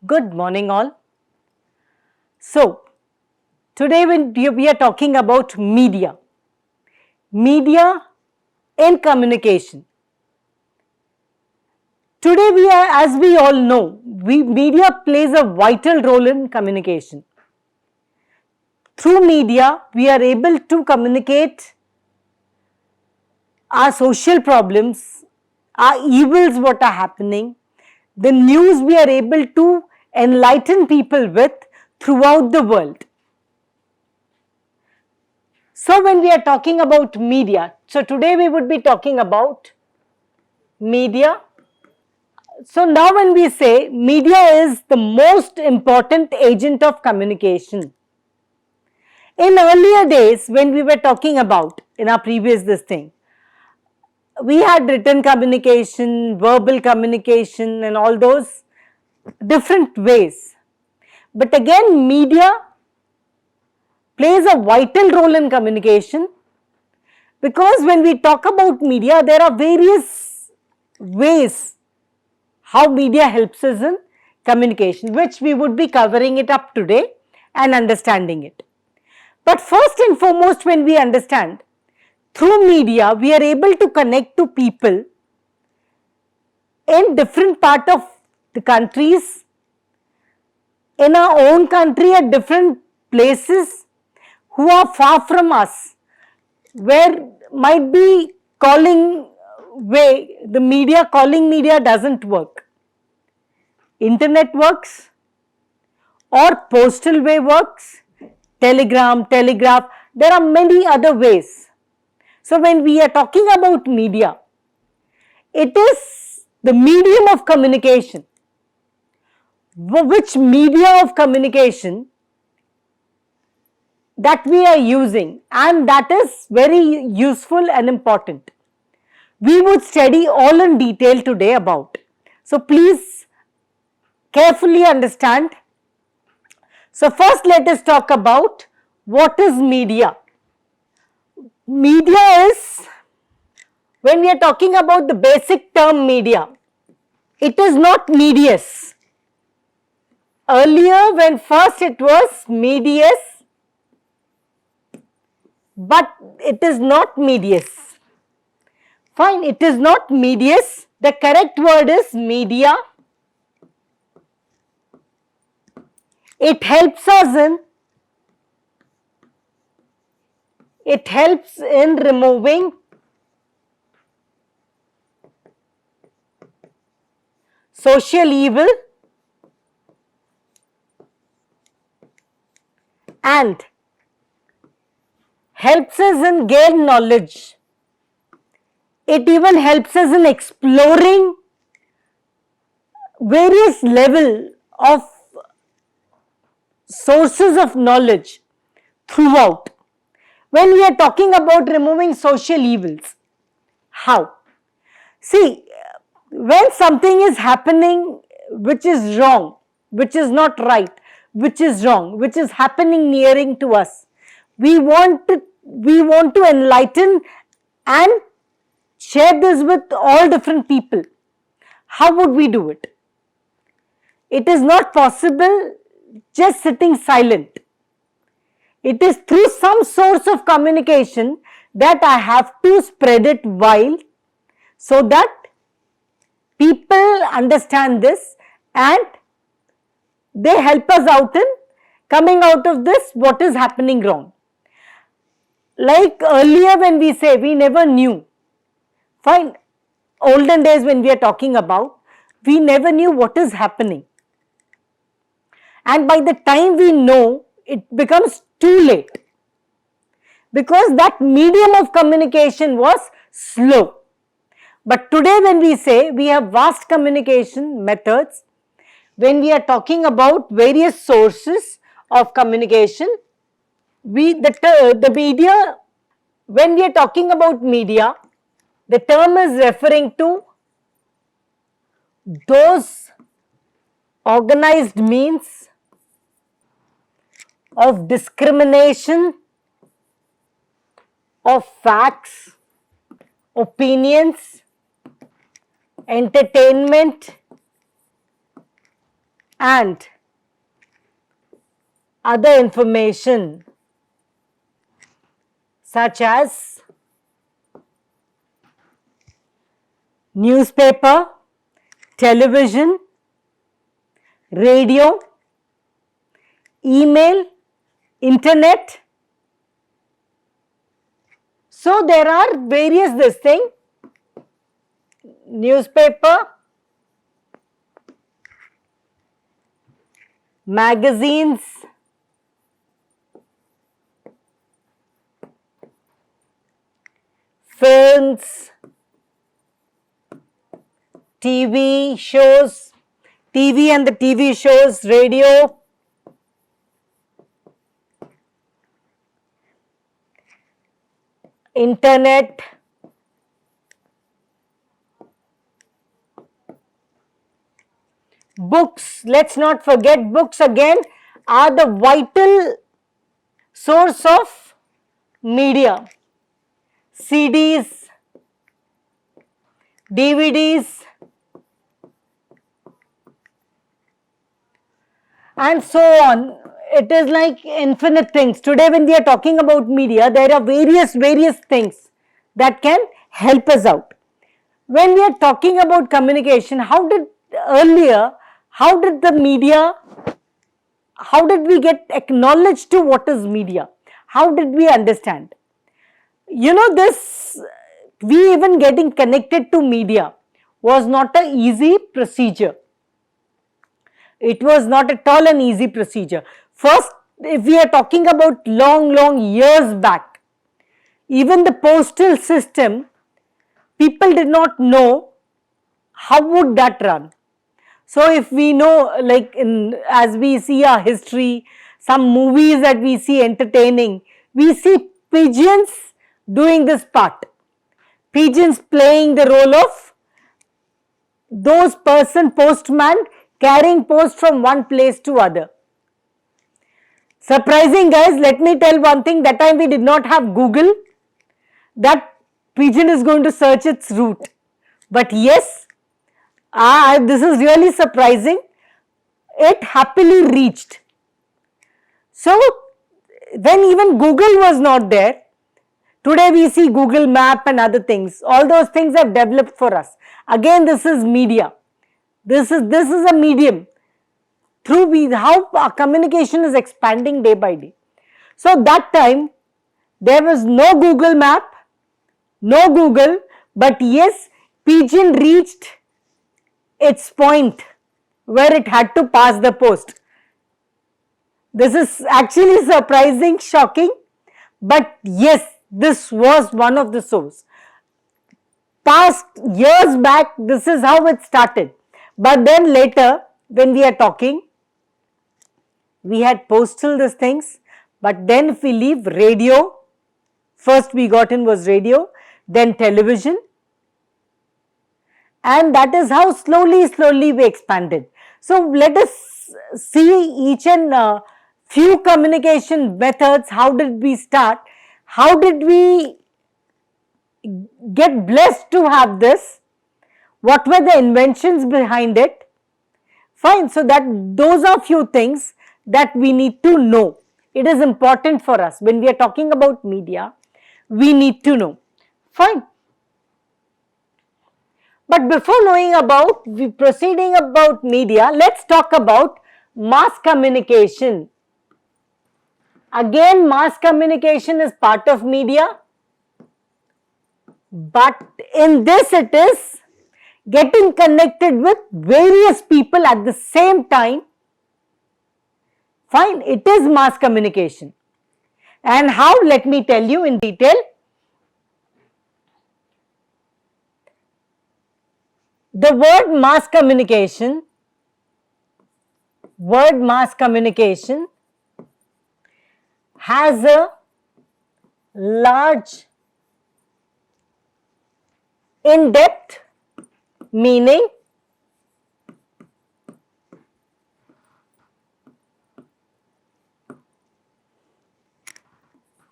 Good morning all. So, today we are talking about media. Media and communication. Today as we all know, media plays a vital role in communication. Through media, we are able to communicate our social problems, our evils what are happening, the news we are able to enlighten people with throughout the world. So when we are talking about media, so today we would be talking about media. So now when we say media is the most important agent of communication. In earlier days when we were talking about in our previous this thing, we had written communication, verbal communication and all those different ways. But again media plays a vital role in communication because when we talk about media, there are various ways how media helps us in communication, which we would be covering it up today and understanding it. But first and foremost, when we understand, through media, we are able to connect to people in different part of the countries, in our own country at different places who are far from us, where might be calling way, the media, calling media doesn't work. Internet works or postal way works, telegram, telegraph, there are many other ways. So when we are talking about media, it is the medium of communication. Which media of communication that we are using, and that is very useful and important. We would study all in detail today about. So please carefully understand. So first let us talk about what is media. Media is, when we are talking about the basic term media, it is not medius. Earlier when first it was medius, but it is not medius. Fine, it is not medius. The correct word is media. It helps in removing social evil and helps us in gain knowledge. It even helps us in exploring various level of sources of knowledge throughout. When we are talking about removing social evils, how? See, when something is happening which is wrong, which is not right, which is wrong, which is happening nearing to us, we want to enlighten and share this with all different people. How would we do it? It is not possible just sitting silent. It is through some source of communication that I have to spread it wide so that people understand this and they help us out in coming out of this what is happening wrong. Like earlier when we say we never knew, fine, olden days when we are talking about, we never knew what is happening. And by the time we know, it becomes too late. Because that medium of communication was slow. But today when we say we have vast communication methods, when we are talking about various sources of communication, the media, when we are talking about media, the term is referring to those organized means of discrimination of facts, opinions, entertainment and other information such as newspaper, television, radio, email, internet. So there are various this thing, newspaper, magazines, films, TV shows, TV and the TV shows, radio, internet, books. Let's not forget, books again are the vital source of media. CDs, DVDs, and so on. It is like infinite things. Today when we are talking about media, there are various things that can help us out. When we are talking about communication, how did the media, how did we get acknowledged to what is media? How did we understand? You know, this, we even getting connected to media was not an easy procedure. It was not at all an easy procedure. First, if we are talking about long years back, even the postal system, people did not know how would that run. So if we know, like as we see our history, some movies that we see entertaining, we see pigeons doing this part. Pigeons playing the role of those postman carrying post from one place to other. Surprising, guys, let me tell one thing, that time we did not have Google. That pigeon is going to search its route. But yes, this is really surprising. It happily reached. So, when even Google was not there, today we see Google Map and other things. All those things have developed for us. Again, this is media. This is a medium through how our communication is expanding day by day. So that time there was no Google Map, no Google, but yes, pigeon reached its point where it had to pass the post. This is actually surprising, shocking, but yes, this was one of the sources. Past years back, this is how it started. But then later, when we are talking, we had postal these things, but then if we leave radio, first we got in was radio, then television, and that is how slowly we expanded. So let us see each and few communication methods. How did we start? How did we get blessed to have this? What were the inventions behind it? Fine, so those are few things that we need to know. It is important for us when we are talking about media, we need to know. Fine. But before proceeding about media, let's talk about mass communication. Again, mass communication is part of media, but in this it is getting connected with various people at the same time. Fine, it is mass communication. And how? Let me tell you in detail. The word mass communication has a large, in-depth meaning.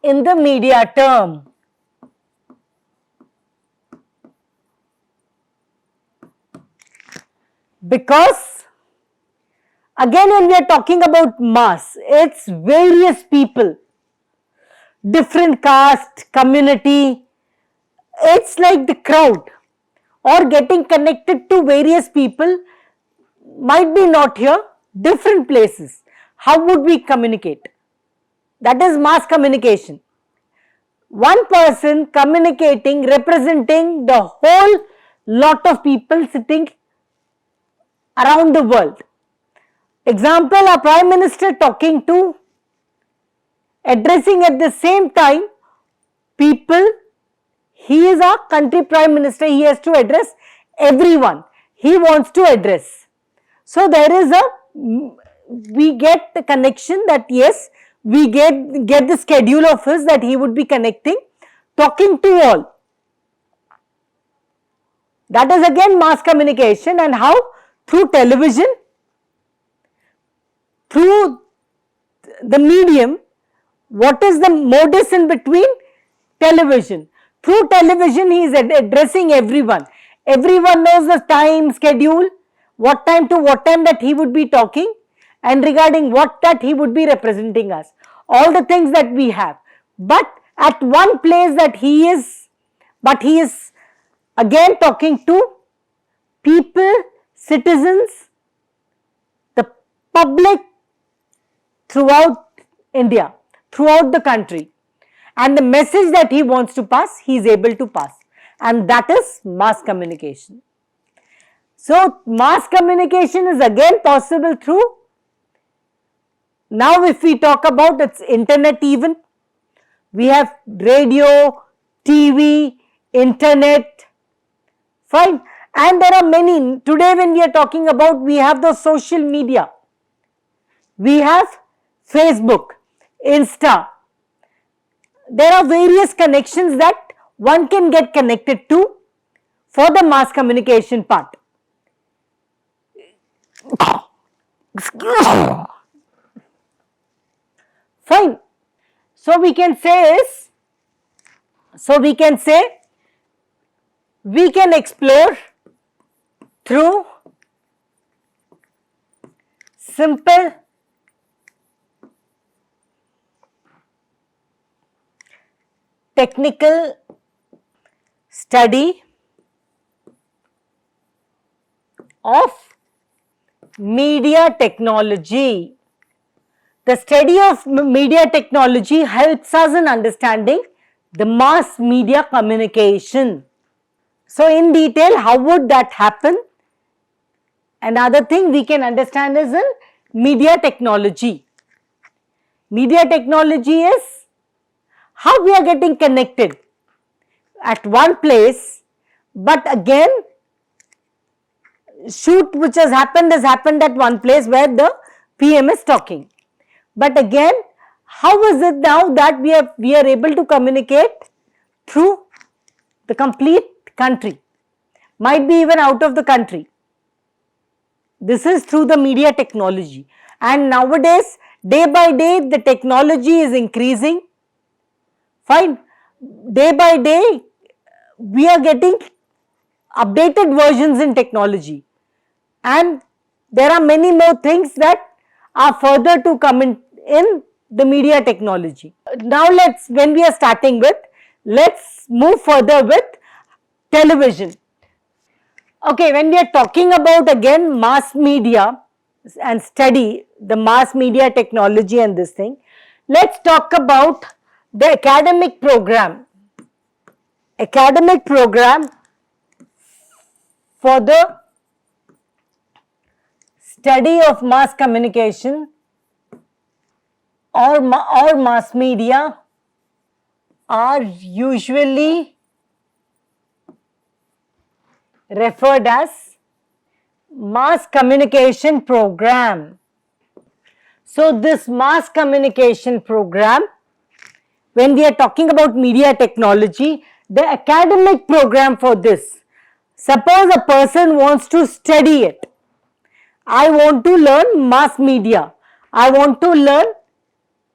In the media term. Because Again, when we are talking about mass, it's various people, different caste, community. It's like the crowd or getting connected to various people, might be not here, different places. How would we communicate? That is mass communication. One person communicating, representing the whole lot of people sitting around the world. Example, a prime minister talking to, addressing at the same time people. He is a country prime minister, he has to address everyone he wants to address. So there is we get the connection that yes, we get the schedule of his that he would be connecting, talking to all. That is again mass communication. And how? Through television, through the medium. What is the modus in between? Television. Through television he is addressing everyone. Everyone knows the time, schedule, what time to what time that he would be talking, and regarding what that he would be representing us. All the things that we have. But at one place that he is again talking to people, citizens, the public throughout India, throughout the country. And the message that he wants to pass, he is able to pass. And that is mass communication. So, mass communication is again possible through, now if we talk about its internet even, we have radio, TV, internet, fine. And there are many, today when we are talking about, we have the social media. We have Facebook, Insta. There are various connections that one can get connected to for the mass communication part. Fine. So we can say we can explore through simple technical study of media technology. The study of media technology helps us in understanding the mass media communication. So, in detail, how would that happen? Another thing we can understand is in media technology. Media technology is how we are getting connected at one place, but again, shoot which has happened at one place where the PM is talking. But again, how is it now that we are able to communicate through the complete country, might be even out of the country? This is through the media technology. And nowadays, day by day, the technology is increasing. Fine. Day by day, we are getting updated versions in technology. And there are many more things that are further to come in the media technology. Now when we are starting with, let's move further with television. Okay, when we are talking about again mass media and study the mass media technology and this thing, let's talk about the academic program. Academic program for the study of mass communication or mass media are usually referred as mass communication program. So, this mass communication program, when we are talking about media technology, the academic program for this, suppose a person wants to study it. I want to learn mass media. I want to learn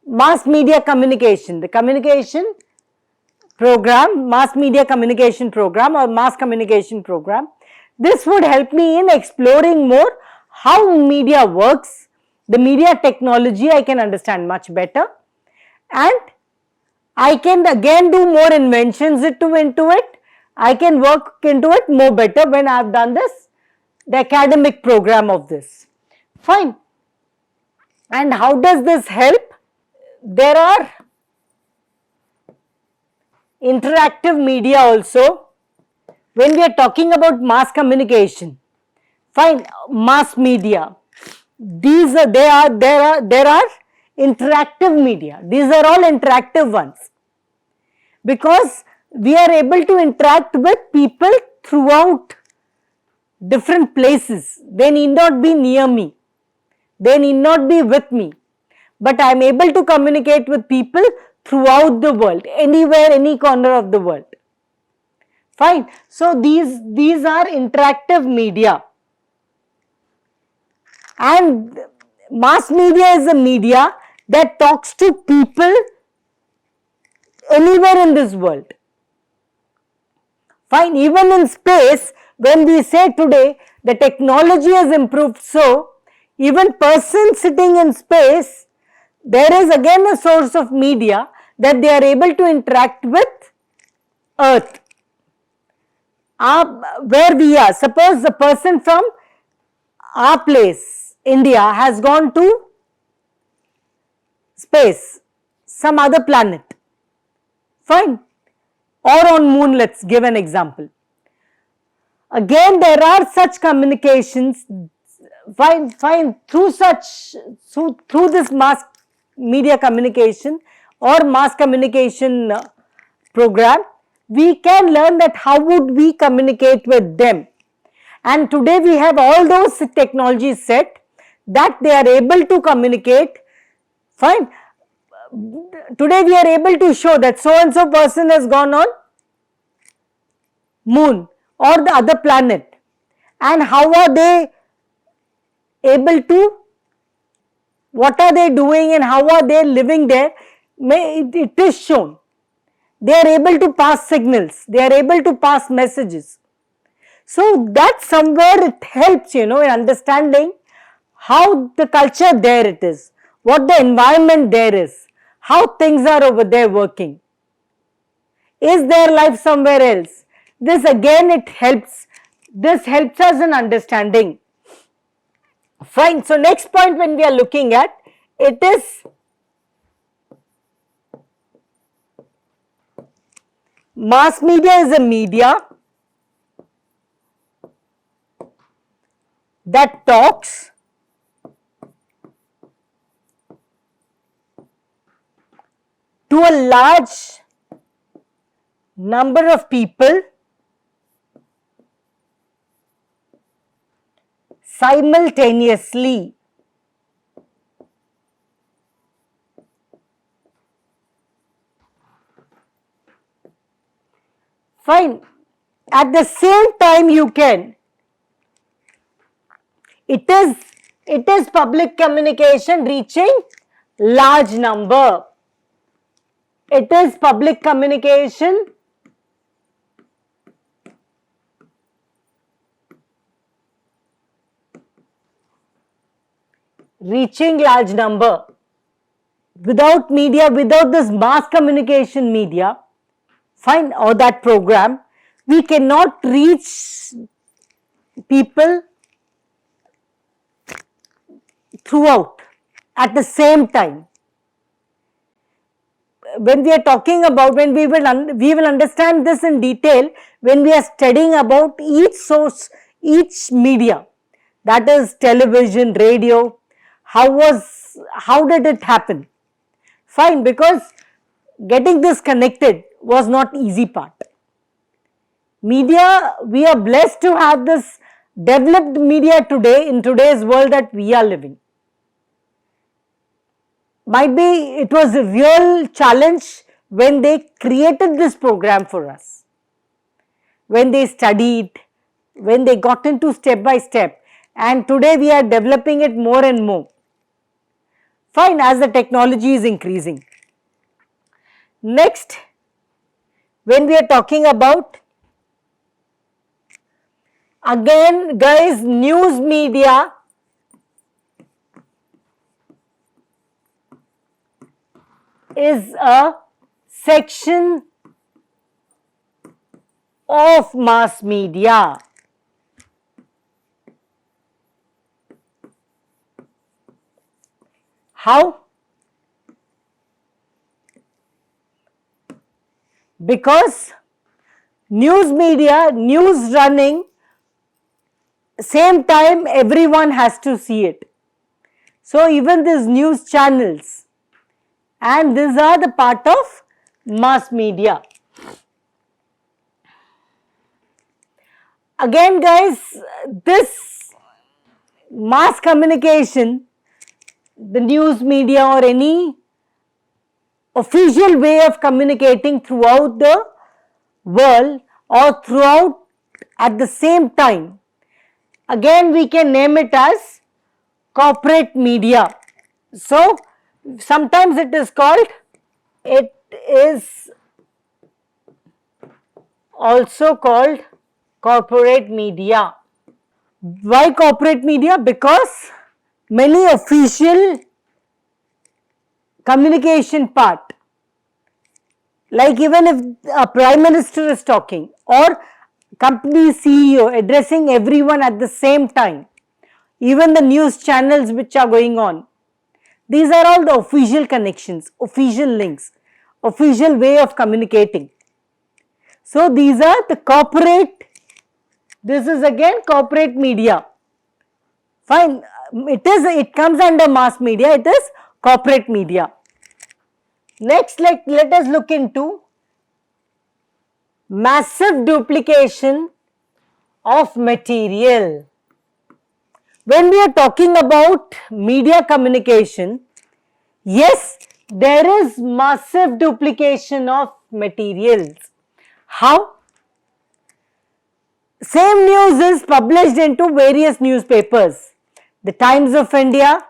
mass media communication. The communication program, mass media communication program or mass communication program. This would help me in exploring more how media works, the media technology I can understand much better, and I can again do more inventions into it. I can work into it more better when I have done this, the academic program of this. Fine. And how does this help? There are interactive media also. When we are talking about mass communication, fine, mass media. There are interactive media. These are all interactive ones, because we are able to interact with people throughout different places. They need not be near me. They need not be with me. But I am able to communicate with people throughout the world, anywhere, any corner of the world. Fine. So these are interactive media. And mass media is a media that talks to people anywhere in this world. Fine. Even in space, when we say today the technology has improved, so even persons sitting in space, there is again a source of media that they are able to interact with Earth. Where we are, suppose the person from our place, India, has gone to space, some other planet, fine, or on moon, let's give an example. Again, there are such communications, fine, through this mass media communication or mass communication program, we can learn that how would we communicate with them. And today we have all those technologies set that they are able to communicate, fine. Today we are able to show that so and so person has gone on moon or the other planet, and how are they able to, what are they doing and how are they living there, it is shown. They are able to pass signals, they are able to pass messages. So that somewhere it helps, in understanding how the culture there it is, what the environment there is, how things are over there working. Is there life somewhere else? This again it helps. This helps us in understanding. Fine. So next point when we are looking at, it is mass media is a media that talks to a large number of people simultaneously. Fine. At the same time you can. It is public communication reaching large number. It is public communication reaching large number. Without media, without this mass communication media, fine, or that program, we cannot reach people throughout at the same time. When we are talking about, when we will understand this in detail when we are studying about each source, each media, that is television, radio, how did it happen? Fine, because getting this connected was not easy part. Media, we are blessed to have this developed media today in today's world that we are living. Might be it was a real challenge when they created this program for us, when they studied, when they got into step by step, and today we are developing it more and more. Fine, as the technology is increasing. Next, when we are talking about, again guys, news media is a section of mass media. How? Because news media, news running, same time everyone has to see it. So even these news channels, and these are the part of mass media. Again guys, this mass communication, the news media or any official way of communicating throughout the world or throughout at the same time, again we can name it as corporate media. So sometimes it is also called corporate media. Why corporate media? Because many official communication part, like even if a prime minister is talking or company CEO addressing everyone at the same time, even the news channels which are going on, these are all the official connections, official links, official way of communicating. So these are the corporate, this is again corporate media. Fine, it comes under mass media, it is corporate media. Next, let us look into massive duplication of material. When we are talking about media communication, yes, there is massive duplication of materials. How? Same news is published into various newspapers. The Times of India,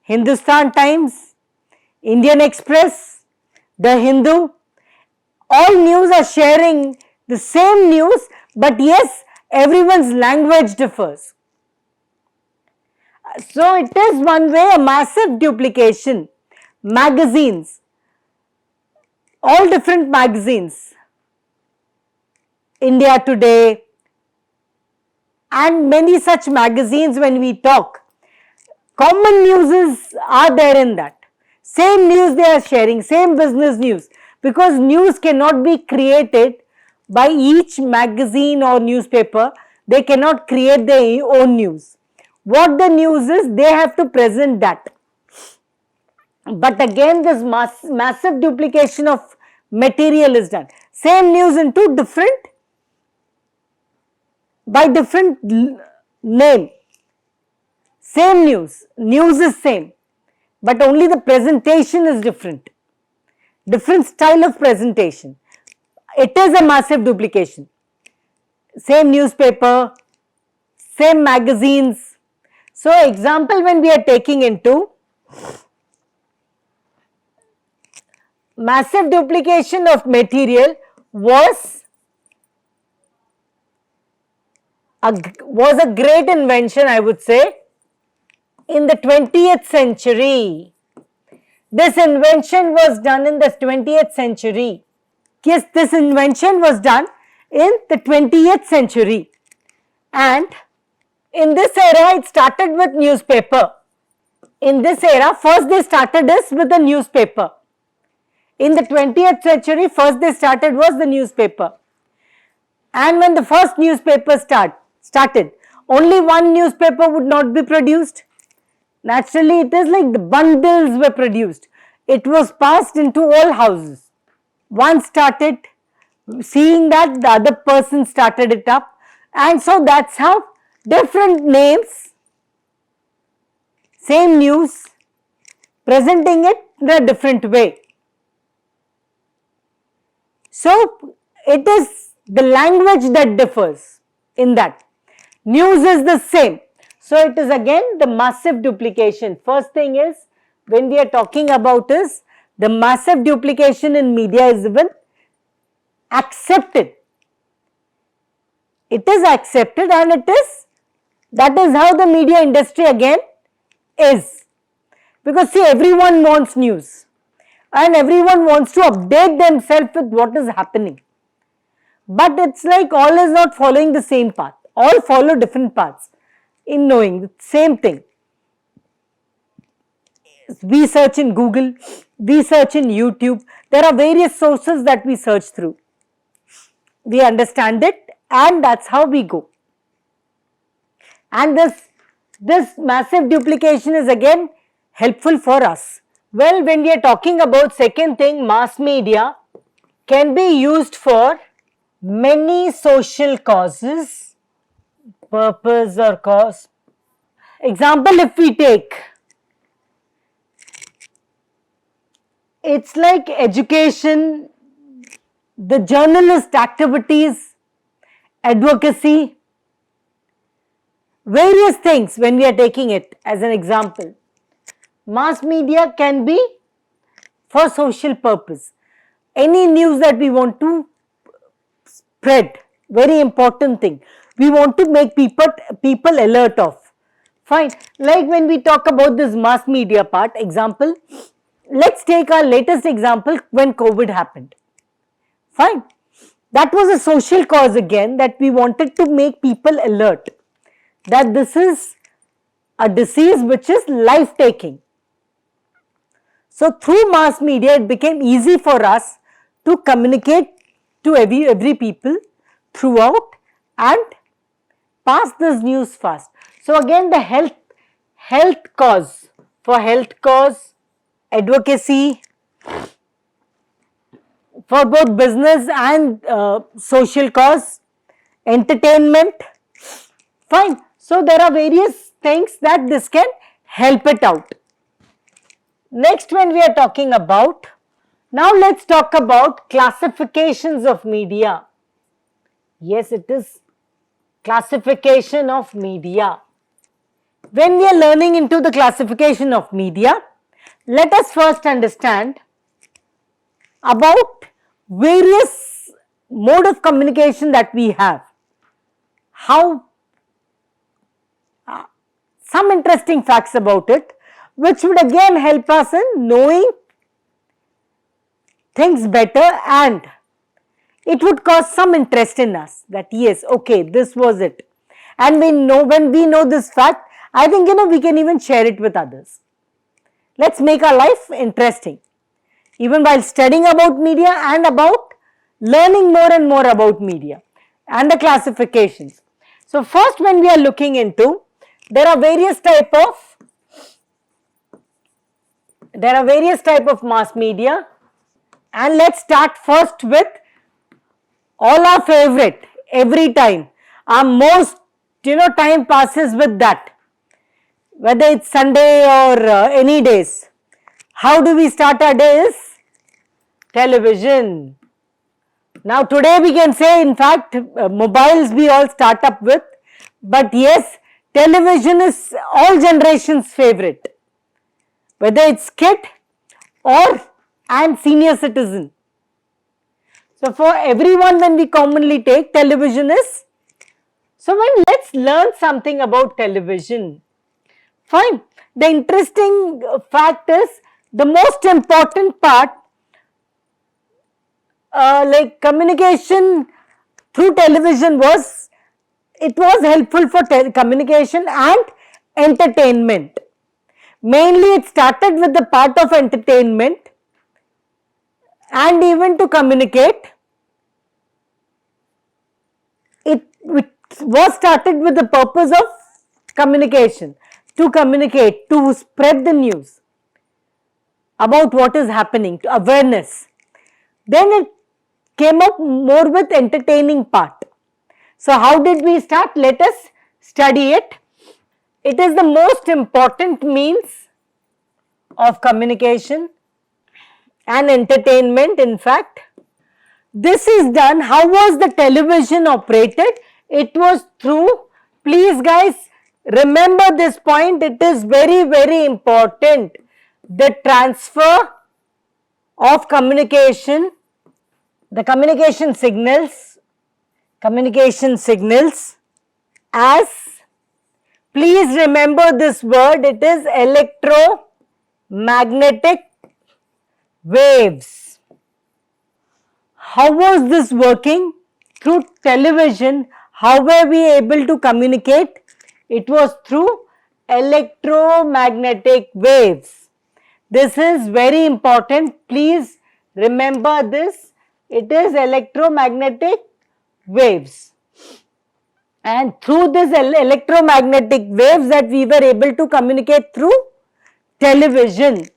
Hindustan Times, Indian Express, The Hindu, all news are sharing the same news, but yes, everyone's language differs. So it is one way a massive duplication. Magazines, all different magazines, India Today, and many such magazines when we talk. Common news are there in that. Same news they are sharing, same business news, because news cannot be created by each magazine or newspaper. They cannot create their own news. What the news is, they have to present that. But again, this massive duplication of material is done. Same news into by different name. Same news is same, but only the presentation is different. Different style of presentation. It is a massive duplication. Same newspaper, same magazines. So example when we are taking into massive duplication of material was a great invention, I would say, in the 20th century. This invention was done in the 20th century. Yes, this invention was done in the 20th century. And in this era, it started with newspaper. In this era, first they started this with the newspaper. In the 20th century, first they started was the newspaper. And when the first newspaper started, only one newspaper would not be produced. Naturally, it is like the bundles were produced. It was passed into all houses. One started, seeing that the other person started it up, and so that's how different names, same news, presenting it in a different way. So it is the language that differs in that. News is the same. So it is again the massive duplication. First thing is, when we are talking about is the massive duplication in media is even accepted. It is accepted, and that is how the media industry again is. Because see, everyone wants news. and everyone wants to update themselves with what is happening. But it's like all is not following the same path. All follow different paths in knowing the same thing. We search in Google, we search in YouTube. There are various sources that we search through. We understand it, and that's how we go. And this massive duplication is again helpful for us. Well, when we are talking about second thing, mass media can be used for many social causes, purpose or cause. Example, if we take, it's like education, the journalist activities, advocacy, various things when we are taking it as an example. Mass media can be for social purpose. Any news that we want to spread, very important thing. We want to make people alert of. Fine. Like when we talk about this mass media part, example, let's take our latest example when COVID happened. Fine. That was a social cause again, that we wanted to make people alert that this is a disease which is life-taking. So through mass media, it became easy for us to communicate to every people throughout and pass this news fast. So again, the health cause, for health cause, advocacy, for both business and social cause, entertainment. Fine. So there are various things that this can help it out. Next, when we are talking about, now let's talk about classifications of media. Yes, it is classification of media. When we are learning into the classification of media, let us first understand about various mode of communication that we have. How some interesting facts about it, which would again help us in knowing things better, and it would cause some interest in us that yes, okay, this was it. And we know, when we know this fact, I think we can even share it with others. Let's make our life interesting, even while studying about media and about learning more and more about media and the classifications. So first, when we are looking into, there are various type of mass media, and let's start first with all our favorite, every time, our most time passes with that, whether it's Sunday or any days. How do we start our day? Is television. Now today we can say, in fact, mobiles we all start up with, but yes, television is all generations' favorite, whether it's kid or and senior citizen. So for everyone, when we commonly take, television is. So let's learn something about television. Fine. The interesting fact is, the most important part, like communication through television was, it was helpful for communication and entertainment. Mainly it started with the part of entertainment and even to communicate. It was started with the purpose of communication, to communicate, to spread the news about what is happening, to awareness. Then it came up more with entertaining part. So how did we start? Let us study it. It is the most important means of communication and entertainment. In fact, this is done. How was the television operated? It was through, please guys, remember this point, it is very, very important. The transfer of communication, the communication signals as, please remember this word, it is electromagnetic waves. How was this working? Through television. How were we able to communicate? It was through electromagnetic waves. This is very important. Please remember this. It is electromagnetic waves. And through this electromagnetic waves that we were able to communicate through television.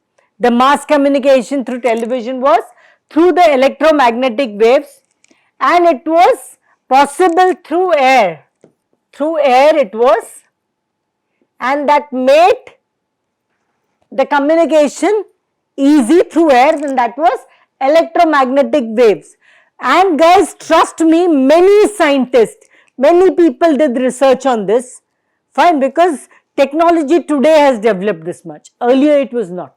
The mass communication through television was through the electromagnetic waves, and it was possible through air. Through air it was, and that made the communication easy through air, and that was electromagnetic waves. And guys, trust me, many scientists, many people did research on this. Fine, because technology today has developed this much. Earlier it was not.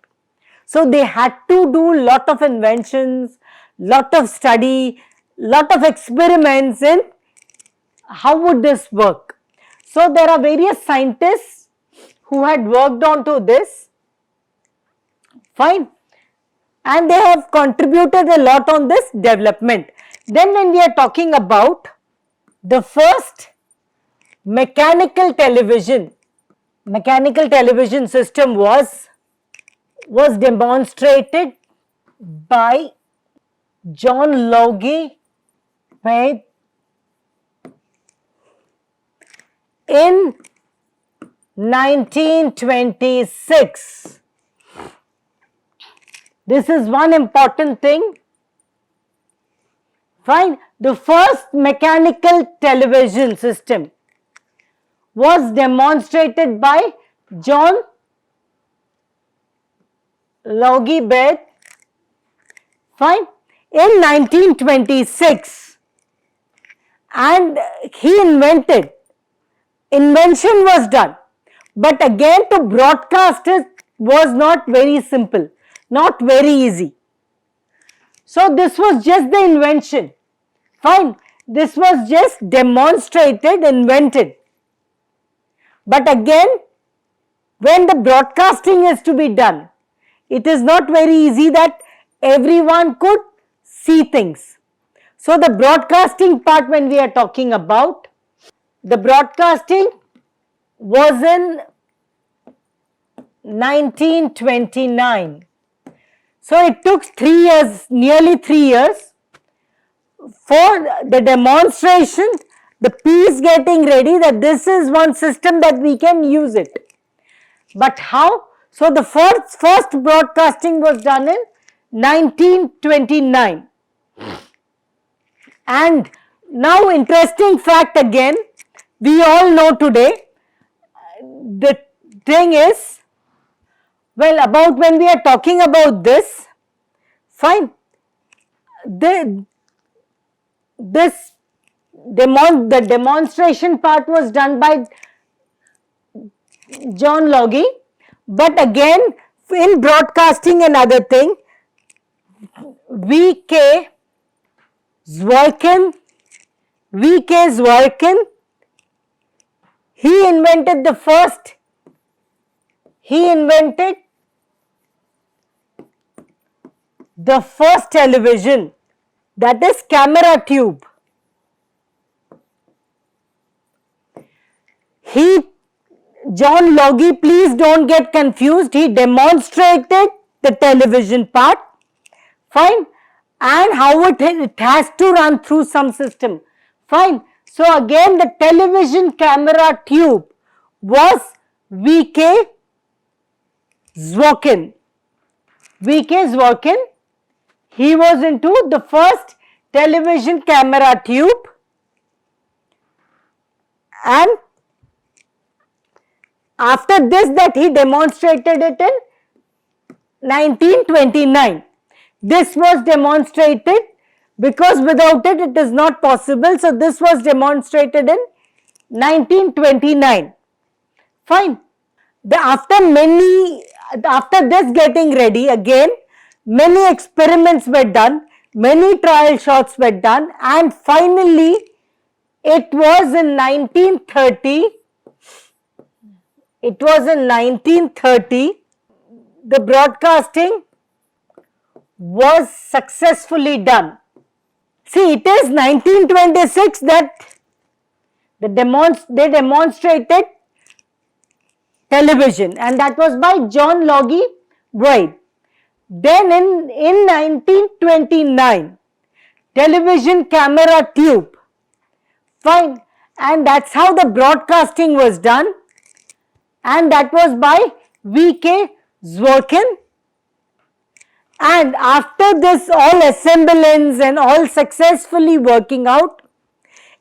So they had to do lot of inventions, lot of study, lot of experiments in how would this work. So there are various scientists who had worked on to this. Fine. And they have contributed a lot on this development. Then when we are talking about the first mechanical television system was demonstrated by John Logie in 1926. This is one important thing. Fine. The first mechanical television system was demonstrated by John Logie Baird. Fine. In 1926. And he invention was done. But again, to broadcast it was not very simple, not very easy. So this was just the invention. Fine. This was just demonstrated, invented. But again, when the broadcasting is to be done, it is not very easy that everyone could see things. So the broadcasting part, when we are talking about, the broadcasting was in 1929. So it took 3 years, nearly 3 years for the demonstration, the piece getting ready that this is one system that we can use it. But how? So the first broadcasting was done in 1929. And now interesting fact again, we all know today, the thing is, well, about when we are talking about this, fine, the demonstration part was done by John Logie, but again in broadcasting another thing, V.K. Zworykin, he invented the first television, that is camera tube. John Logie, please don't get confused, he demonstrated the television part, fine, and how it has to run through some system, fine. So again the television camera tube was V.K. Zworykin. He was into the first television camera tube, and after this that he demonstrated it in 1929. This was demonstrated because without it, it is not possible. So this was demonstrated in 1929. Fine. After this getting ready, again, many experiments were done, many trial shots were done, and finally, it was in 1930, the broadcasting was successfully done? See, it is 1926 that they demonstrated television, and that was by John Logie Boyd. Then in 1929, television camera tube. Fine. And that's how the broadcasting was done. And that was by V.K. Zworykin. And after this all assemblance and all successfully working out,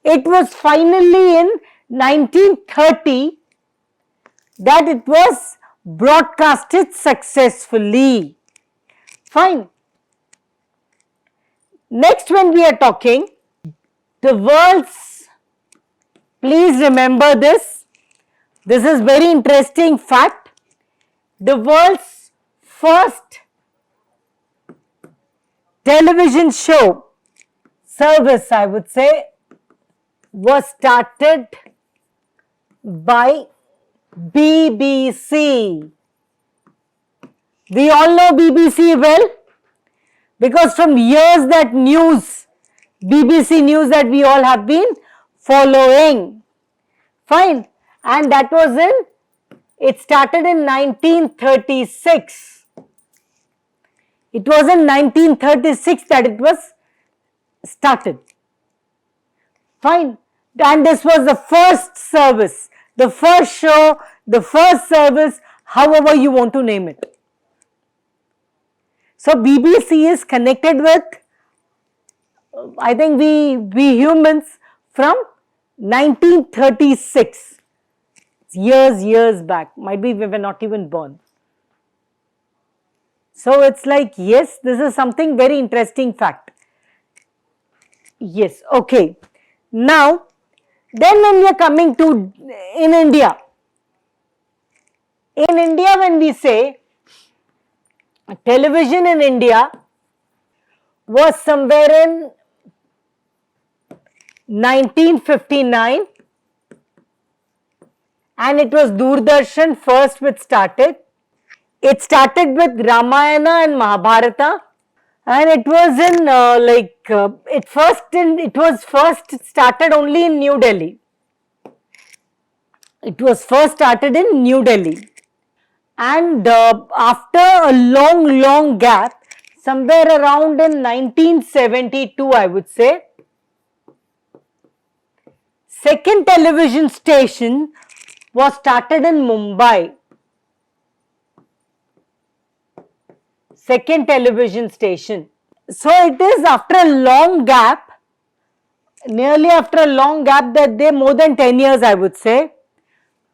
it was finally in 1930 that it was broadcasted successfully. Fine. Next, when we are talking, the world's, please remember this is very interesting fact, the world's first television show service, I would say, was started by BBC. We all know BBC well, because from years that news, BBC news that we all have been following. Fine. And that was it started in 1936. It was in 1936 that it was started. Fine. And this was the first service, the first show, the first service, however you want to name it. So BBC is connected with, I think we humans from 1936, years back, might be we were not even born. So it's like, yes, this is something very interesting fact. Yes, okay. Now, then when we are coming to in India when we say television in India was somewhere in 1959, and it was Doordarshan first which started. It started with Ramayana and Mahabharata, and it was in it was first started only in New Delhi. It was first started in New Delhi, and after a long gap, somewhere around in 1972, I would say, second television station was started in Mumbai. Second television station. So it is after a long gap, nearly after a long gap, that they, more than 10 years I would say,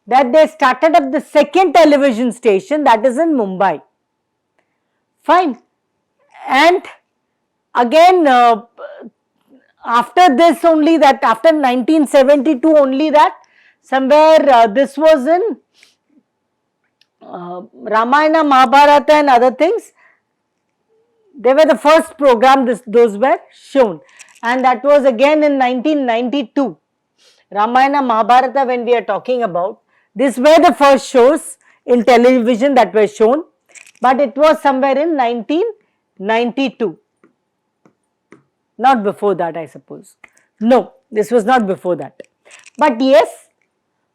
that they started up the second television station, that is in Mumbai. Fine. And again, after this only, that after 1972 only, that somewhere this was in Ramayana, Mahabharata and other things. They were the first program those were shown, and that was again in 1992. Ramayana, Mahabharata, when we are talking about, these were the first shows in television that were shown, but it was somewhere in 1992. Not before that, I suppose. No, this was not before that. But yes,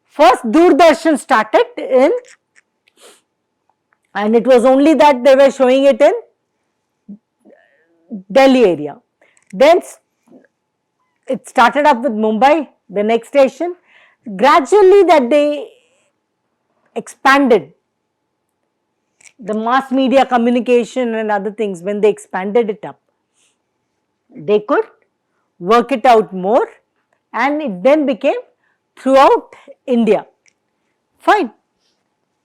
first Doordarshan started in, and it was only that they were showing it in Delhi area. Then it started up with Mumbai, the next station. Gradually that they expanded the mass media communication and other things. When they expanded it up, they could work it out more, and it then became throughout India. Fine.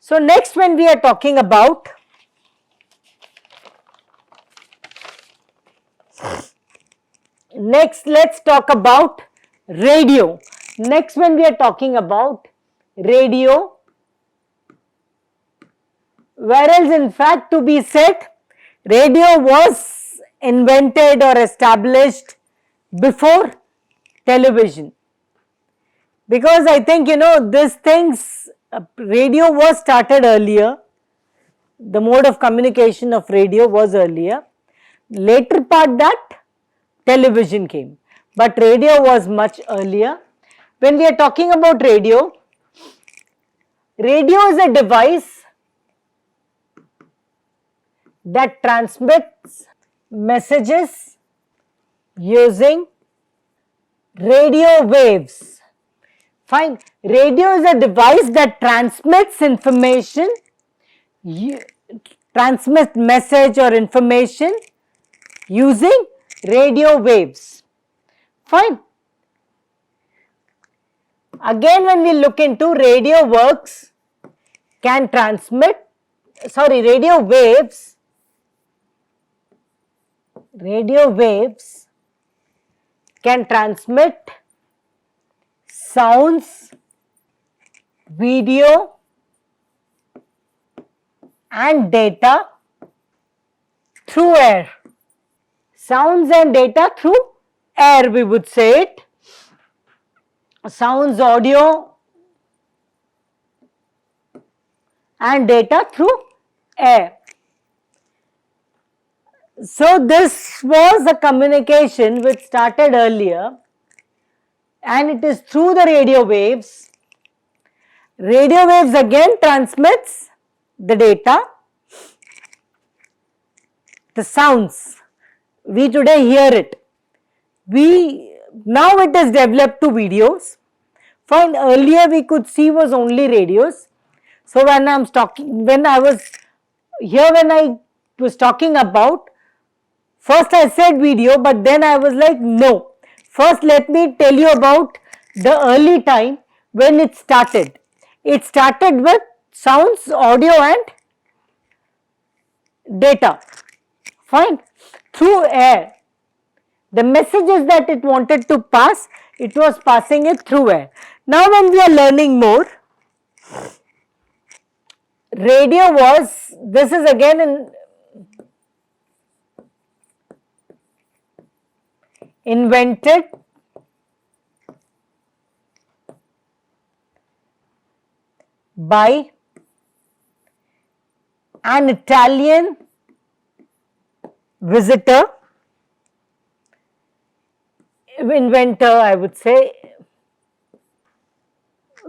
So next, when we are talking about let's talk about radio. Next, when we are talking about radio, whereas in fact to be said, radio was invented or established before television, because I think these things, radio was started earlier, the mode of communication of radio was earlier, Later part that television came, but radio was much earlier. When we are talking about radio, radio is a device that transmits messages using radio waves. Fine. Radio is a device that transmits information, transmits message or information using radio waves. Fine. Again, when we look into radio works, can transmit, radio waves can transmit sounds, video and data through air. Sounds and data through air, we would say it. Sounds, audio and data through air. So this was a communication which started earlier, and it is through the radio waves. Radio waves again transmits the data, the sounds. We today hear it. Now it is developed to videos. Fine, earlier we could see was only radios. So when I was talking about, first I said video, but then I was like, no. First let me tell you about the early time when it started. It started with sounds, audio and data. Fine. Through air. The messages that it wanted to pass, it was passing it through air. Now when we are learning more, radio was, this is again invented by an Italian inventor, I would say,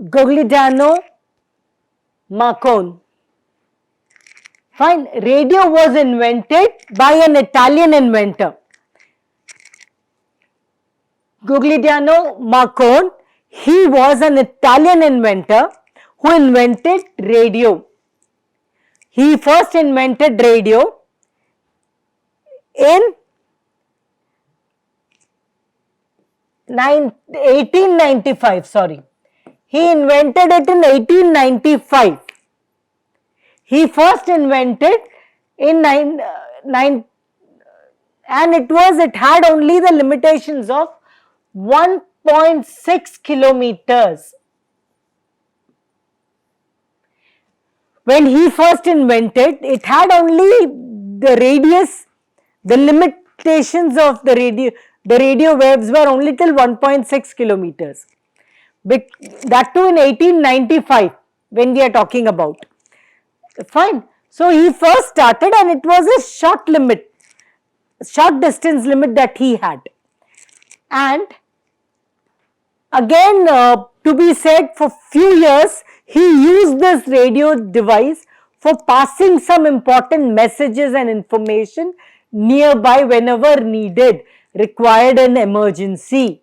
Guglielmo Marconi. Fine, radio was invented by an Italian inventor. Guglielmo Marconi, he was an Italian inventor who invented radio. He first invented radio in 1895, sorry. He invented it in 1895. He first invented in and it had only the limitations of 1.6 kilometers. When he first invented, it had only the radius, the limitations of the radio waves were only till 1.6 kilometers. That too in 1895 when we are talking about. Fine. So he first started and it was a short distance limit that he had. And again, to be said, for few years he used this radio device for passing some important messages and information nearby whenever needed, required an emergency.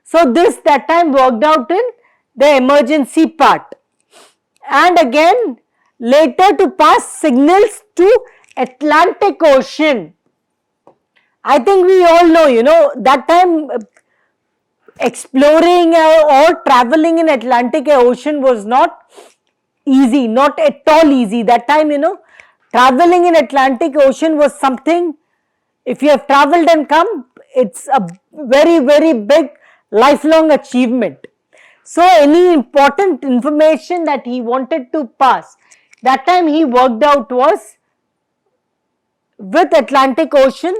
So that time worked out in the emergency part. And again, later to pass signals to Atlantic Ocean. I think we all know, that time exploring or traveling in Atlantic Ocean was not easy, not at all easy. That time, traveling in Atlantic Ocean was something, if you have traveled and come, it's a very, very big lifelong achievement. So any important information that he wanted to pass, that time he worked out was with Atlantic Ocean,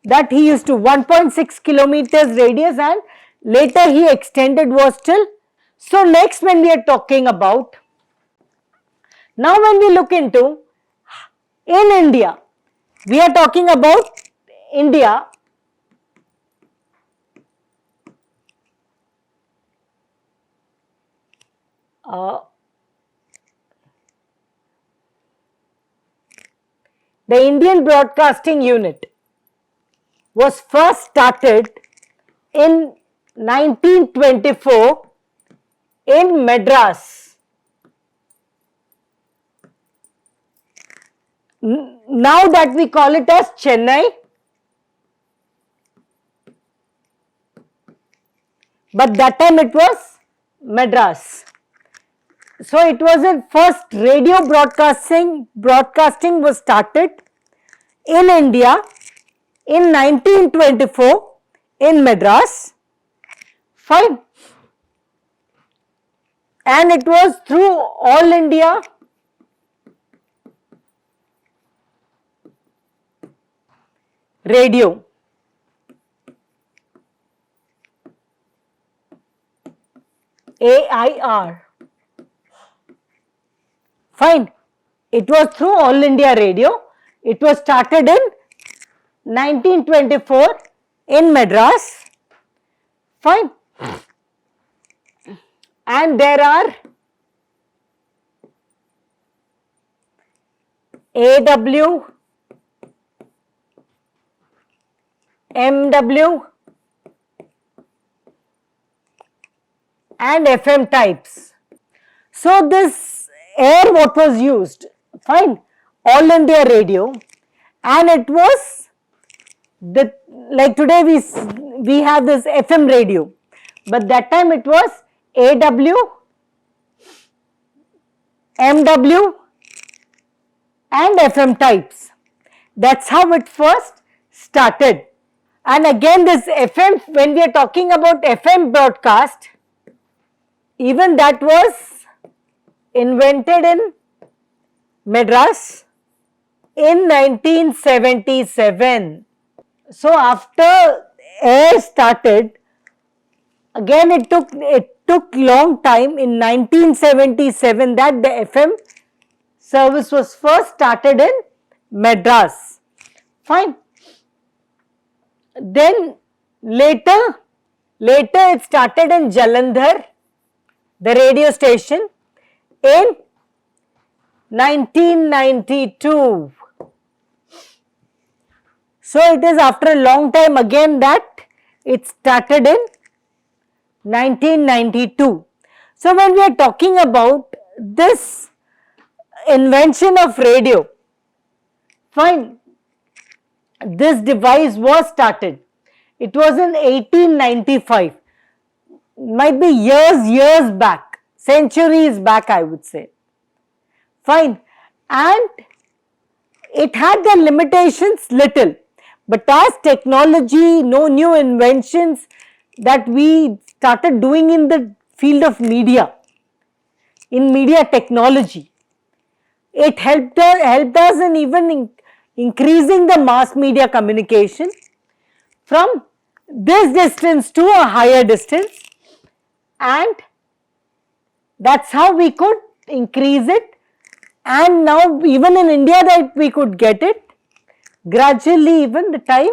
that he used to 1.6 kilometers radius, and later he extended was till. So next, when we are talking about, now when we look into in India, we are talking about India, the Indian Broadcasting Unit was first started in 1924 in Madras. Now that we call it as Chennai, but that time it was Madras. So it was a first radio broadcasting was started in India in 1924 in Madras. Fine. And it was through All India Radio. AIR. Fine. It was through All India Radio. It was started in 1924 in Madras. Fine. And there are AW, MW and FM types. So this air what was used? Fine. All India Radio, and it was the, like today we have this FM radio, but that time it was AW, MW and FM types. That's how it first started. And again this FM, when we are talking about FM broadcast, even that was invented in Madras in 1977. So after air started, again it took long time. In 1977 that the FM service was first started in Madras. Fine. Then later it started in Jalandhar, the radio station, in 1992. So it is after a long time again that it started in 1992. So when we are talking about this invention of radio, fine, this device was started. It was in 1895. Might be years back, centuries back I would say. Fine. And it had the limitations little, but as technology, no new inventions that we started doing in the field of media, in media technology, it helped us in even increasing the mass media communication from this distance to a higher distance, and that's how we could increase it. And now even in India that we could get it, gradually even the time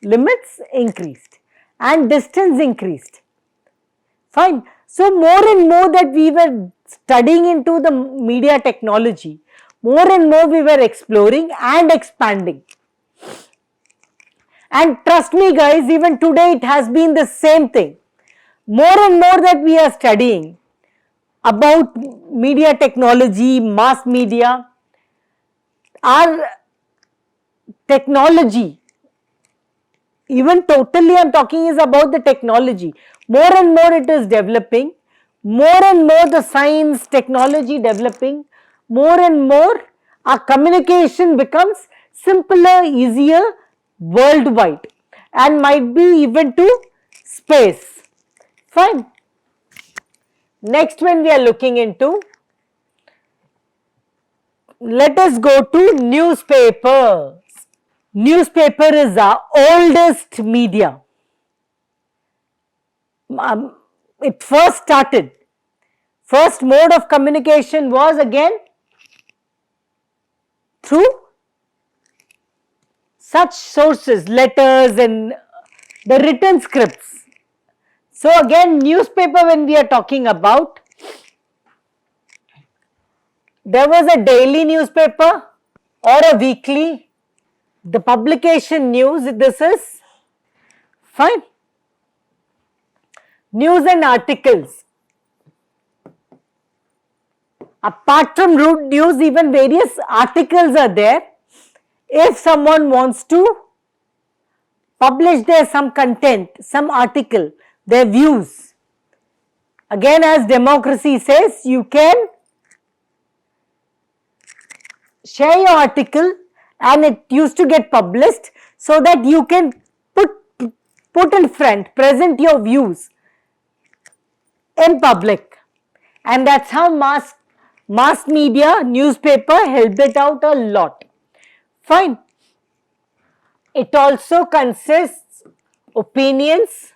limits increased and distance increased. Fine. So more and more that we were studying into the media technology, more and more we were exploring and expanding. And trust me guys, even today it has been the same thing. More and more that we are studying about media technology, mass media, our technology, even totally I am talking is about the technology. More and more it is developing, more and more the science, technology developing, more and more our communication becomes simpler, easier worldwide and might be even to space. Fine. Next when we are looking into, let us go to newspapers. Newspaper is our oldest media. It first started, first mode of communication was again through such sources, letters and the written scripts. So again, newspaper, when we are talking about, there was a daily newspaper or a weekly, the publication news, this is fine. News and articles. Apart from root news, even various articles are there. If someone wants to publish their some content, some article, their views, again as democracy says, you can share your article and it used to get published so that you can put in front, present your views in public, and that's how mass media, newspaper helped it out a lot. Fine. It also consists opinions,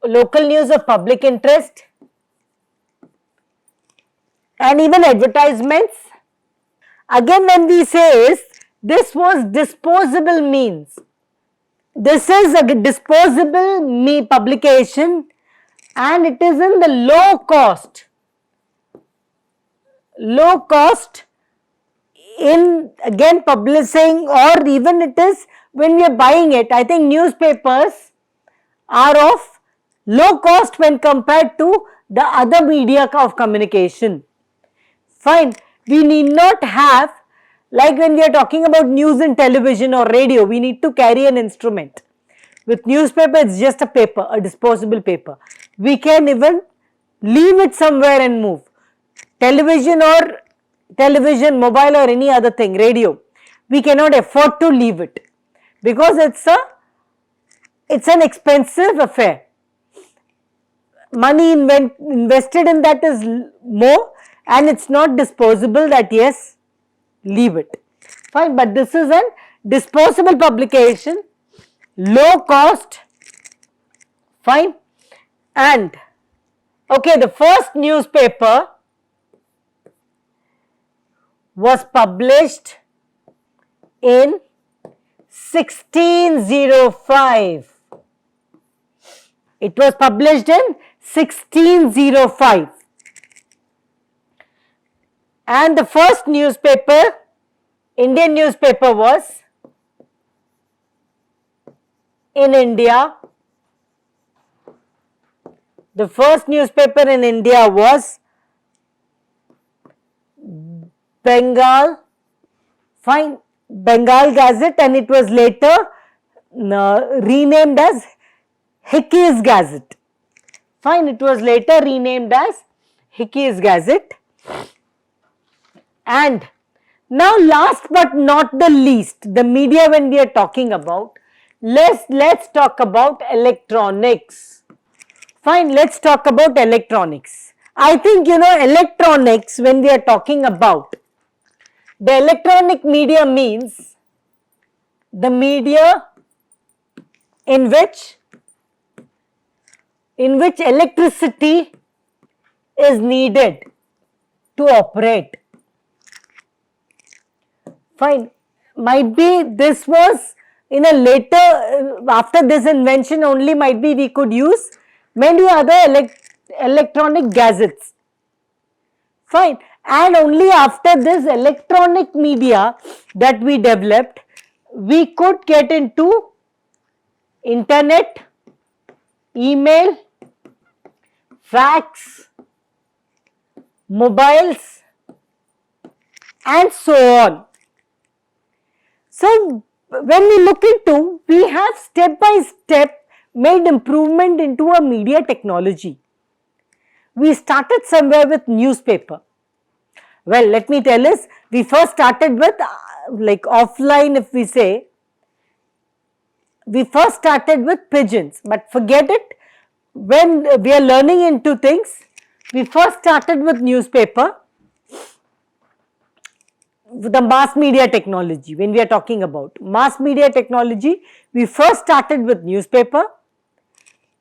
local news of public interest, and even advertisements. Again, when we say this was disposable means, this is a disposable publication and it is in the low cost in again publishing, or even it is when we are buying it. I think newspapers are of low cost when compared to the other media of communication. Fine. We need not have, like when we are talking about news in television or radio, we need to carry an instrument. With newspaper, it's just a paper, a disposable paper. We can even leave it somewhere and move. Television, mobile or any other thing, radio, we cannot afford to leave it because it's an expensive affair. Money invested in that is more, and it's not disposable that yes, leave it. Fine, but this is a disposable publication, low cost, fine. And okay, the first newspaper was published in 1605. It was published in 1605. And the first newspaper, Indian newspaper, was in India. The first newspaper in India was Bengal Gazette, and it was later renamed as Hickey's Gazette. Fine, it was later renamed as Hickey's Gazette. And now last but not the least, the media when we are talking about, let's talk about electronics. Fine, let's talk about electronics. I think electronics, when we are talking about, the electronic media means the media in which electricity is needed to operate. Fine, might be this was in a later, after this invention only, might be we could use many other electronic gadgets. Fine, and only after this electronic media that we developed, we could get into internet, email, fax, mobiles, and so on. So when we look into, we have step by step made improvement into a media technology. We started somewhere with newspaper. Well, let me tell us, we first started with like offline, if we say, we first started with pigeons, but forget it. When we are learning into things, we first started with newspaper, the mass media technology. When we are talking about mass media technology, we first started with newspaper,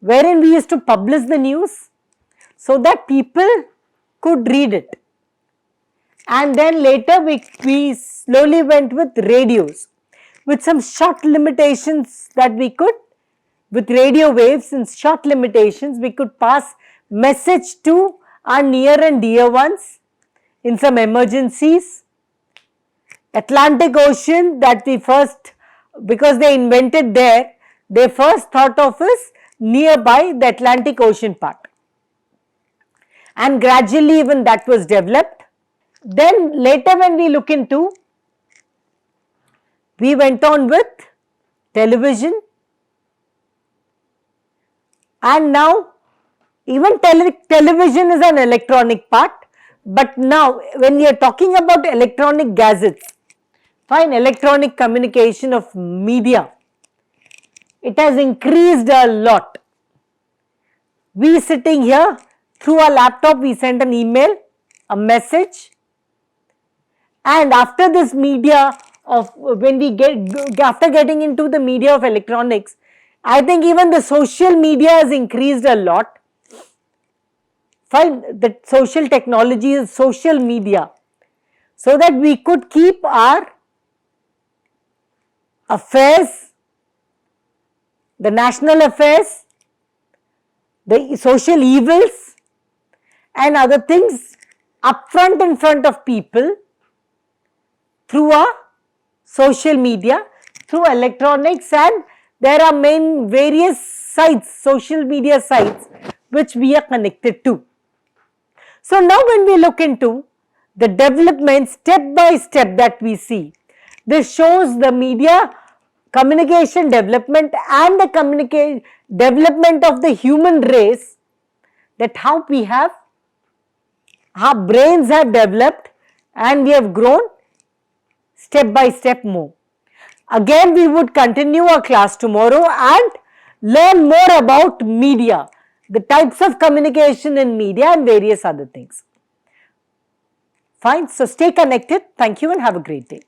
wherein we used to publish the news so that people could read it. And then later we slowly went with radios. with some short limitations that we could, with radio waves and short limitations, we could pass message to our near and dear ones in some emergencies. Atlantic Ocean, that we first, because they invented there, they first thought of is nearby the Atlantic Ocean part. And gradually even that was developed. Then later when we look into, we went on with television, and now even television is an electronic part, but now when we are talking about electronic gadgets, fine, electronic communication of media, it has increased a lot. We sitting here, through our laptop we send an email, a message, and after this media of, when we after getting into the media of electronics, I think even the social media has increased a lot. Fine, the social technology is social media, so that we could keep our affairs, the national affairs, the social evils and other things upfront in front of people through our social media, through electronics, and there are various sites, social media sites which we are connected to. So now when we look into the development step by step that we see, this shows the media communication development and the development of the human race, that how we have, our brains have developed and we have grown step by step more. Again we would continue our class tomorrow and learn more about media, the types of communication in media and various other things. Fine, so stay connected. Thank you and have a great day.